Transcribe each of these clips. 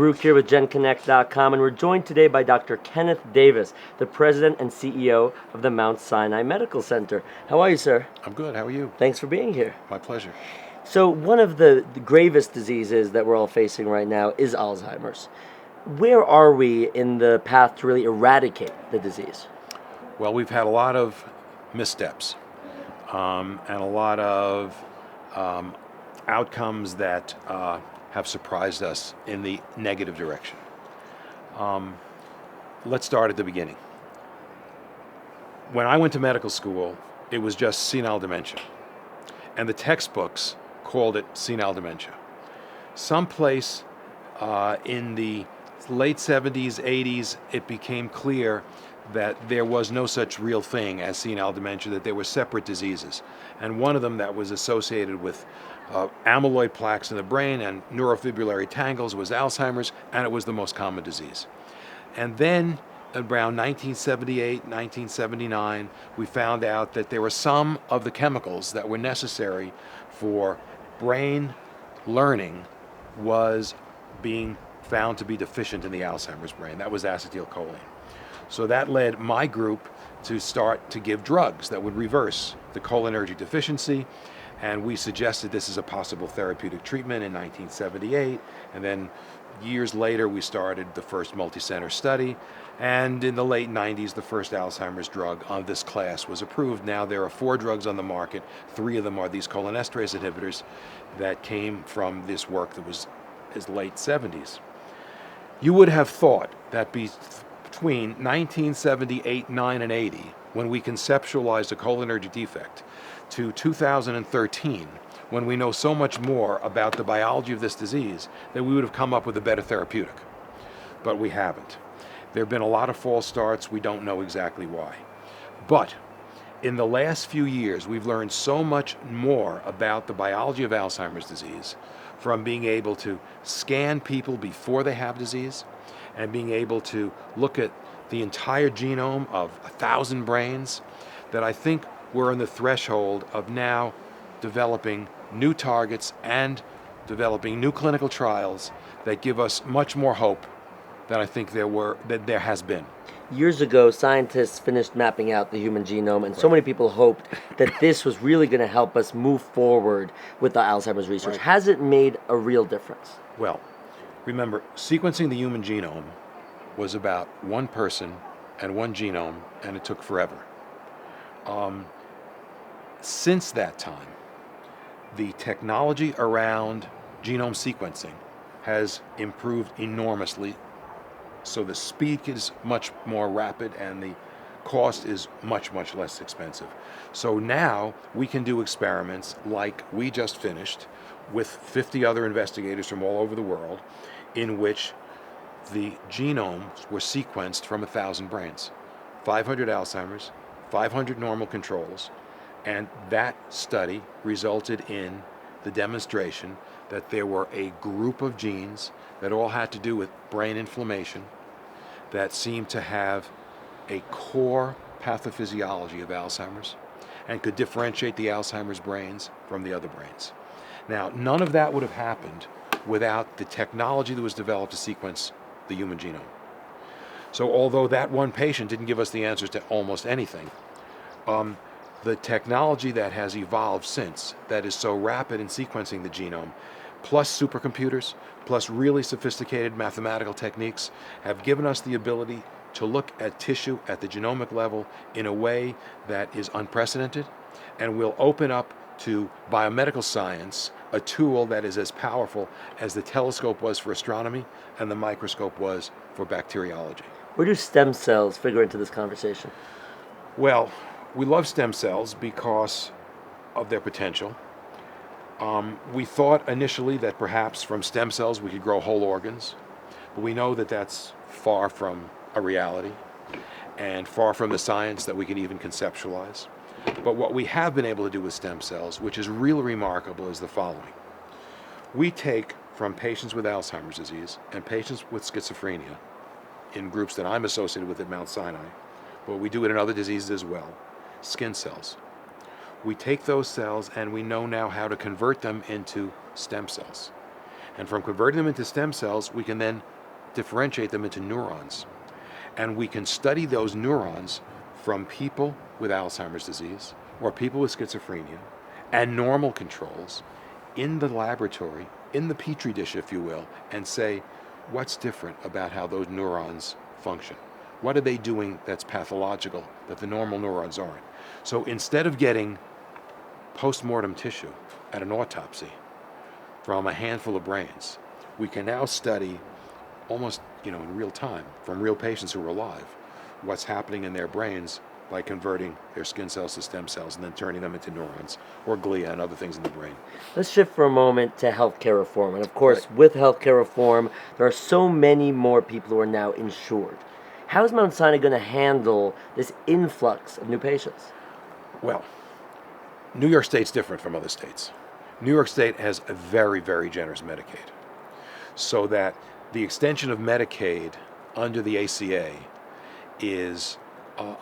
Baruch here with genConnect.com, and we're joined today by Dr. Kenneth Davis, the President and CEO of the Mount Sinai Medical Center. How are you, sir? I'm good. How are you? Thanks for being here. My pleasure. So one of the gravest diseases that we're all facing right now is Alzheimer's. Where are we in the path to really eradicate the disease? Well, we've had a lot of missteps and a lot of outcomes that have surprised us in the negative direction. Let's start at the beginning. When I went to medical school, it was just senile dementia, and the textbooks called it senile dementia. Someplace in the late 70s, 80s, it became clear that there was no such real thing as senile dementia, that there were separate diseases. And one of them that was associated with amyloid plaques in the brain and neurofibrillary tangles was Alzheimer's, and it was the most common disease. And then around 1978, 1979, we found out that there were some of the chemicals that were necessary for brain learning was being found to be deficient in the Alzheimer's brain. That was acetylcholine. So that led my group to start to give drugs that would reverse the cholinergic deficiency, and we suggested this as a possible therapeutic treatment in 1978, and then years later we started the first multi-center study, and in the late 90s the first Alzheimer's drug on this class was approved. Now there are 4 drugs on the market. 3 of them are these cholinesterase inhibitors that came from this work that was as late 70s. You would have thought that between 1978, 9, and 80, when we conceptualized a cholinergic defect, to 2013, when we know so much more about the biology of this disease, that we would have come up with a better therapeutic. But we haven't. There have been a lot of false starts. We don't know exactly why. But in the last few years, we've learned so much more about the biology of Alzheimer's disease, from being able to scan people before they have disease and being able to look at the entire genome of 1,000 brains, that I think we're on the threshold of now developing new targets and developing new clinical trials that give us much more hope than I think there has been. Years ago, scientists finished mapping out the human genome, and so many people hoped that this was really going to help us move forward with the Alzheimer's research. Right. Has it made a real difference? Well, remember, sequencing the human genome was about one person and one genome, and it took forever. Since that time, the technology around genome sequencing has improved enormously, so the speed is much more rapid and the cost is much, much less expensive. So now we can do experiments like we just finished with 50 other investigators from all over the world, in which the genomes were sequenced from 1,000 brains, 500 Alzheimer's, 500 normal controls, and that study resulted in the demonstration that there were a group of genes that all had to do with brain inflammation that seemed to have a core pathophysiology of Alzheimer's and could differentiate the Alzheimer's brains from the other brains. Now, none of that would have happened without the technology that was developed to sequence the human genome. So although that one patient didn't give us the answers to almost anything, the technology that has evolved since, that is so rapid in sequencing the genome, plus supercomputers, plus really sophisticated mathematical techniques, have given us the ability to look at tissue at the genomic level in a way that is unprecedented, and will open up to biomedical science a tool that is as powerful as the telescope was for astronomy and the microscope was for bacteriology. Where do stem cells figure into this conversation? Well, we love stem cells because of their potential. We thought initially that perhaps from stem cells we could grow whole organs, but we know that that's far from a reality and far from the science that we can even conceptualize. But what we have been able to do with stem cells, which is really remarkable, is the following. We take from patients with Alzheimer's disease and patients with schizophrenia, in groups that I'm associated with at Mount Sinai, but we do it in other diseases as well, skin cells. We take those cells and we know now how to convert them into stem cells. And from converting them into stem cells, we can then differentiate them into neurons. And we can study those neurons from people with Alzheimer's disease or people with schizophrenia and normal controls in the laboratory, in the petri dish, if you will, and say, what's different about how those neurons function? What are they doing that's pathological that the normal neurons aren't? So instead of getting post-mortem tissue at an autopsy from a handful of brains, we can now study almost, in real time from real patients who are alive, what's happening in their brains by converting their skin cells to stem cells and then turning them into neurons or glia and other things in the brain. Let's shift for a moment to healthcare reform. And of course, with healthcare reform, there are so many more people who are now insured. How is Mount Sinai going to handle this influx of new patients? Well, New York State's different from other states. New York State has a very, very generous Medicaid, so that the extension of Medicaid under the ACA is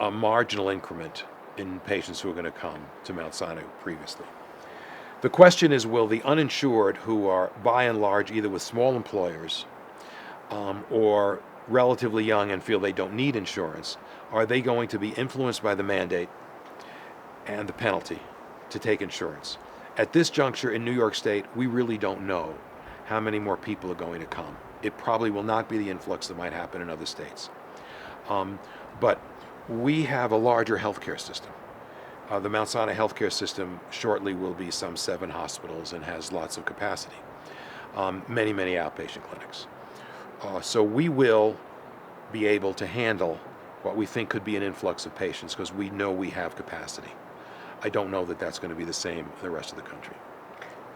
a marginal increment in patients who are going to come to Mount Sinai previously. The question is, will the uninsured, who are by and large either with small employers or relatively young and feel they don't need insurance, are they going to be influenced by the mandate and the penalty to take insurance? At this juncture in New York State, we really don't know how many more people are going to come. It probably will not be the influx that might happen in other states. But we have a larger healthcare system. The Mount Sinai healthcare system shortly will be some 7 hospitals and has lots of capacity. Many, many outpatient clinics. So we will be able to handle what we think could be an influx of patients because we know we have capacity. I don't know that that's going to be the same in the rest of the country.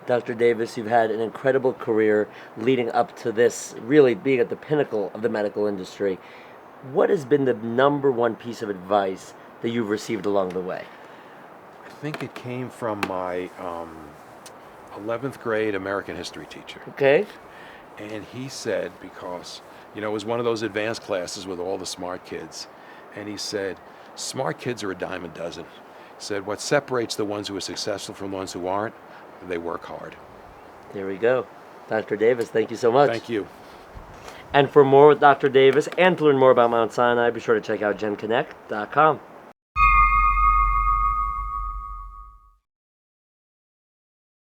Dr. Davis, you've had an incredible career leading up to this, really being at the pinnacle of the medical industry. What has been the number one piece of advice that you've received along the way? I think it came from my 11th grade American history teacher. Okay. And he said, because, it was one of those advanced classes with all the smart kids, and he said, smart kids are a dime a dozen. He said, what separates the ones who are successful from the ones who aren't, they work hard. There we go. Dr. Davis, thank you so much. Thank you. And for more with Dr. Davis and to learn more about Mount Sinai, be sure to check out genConnect.com.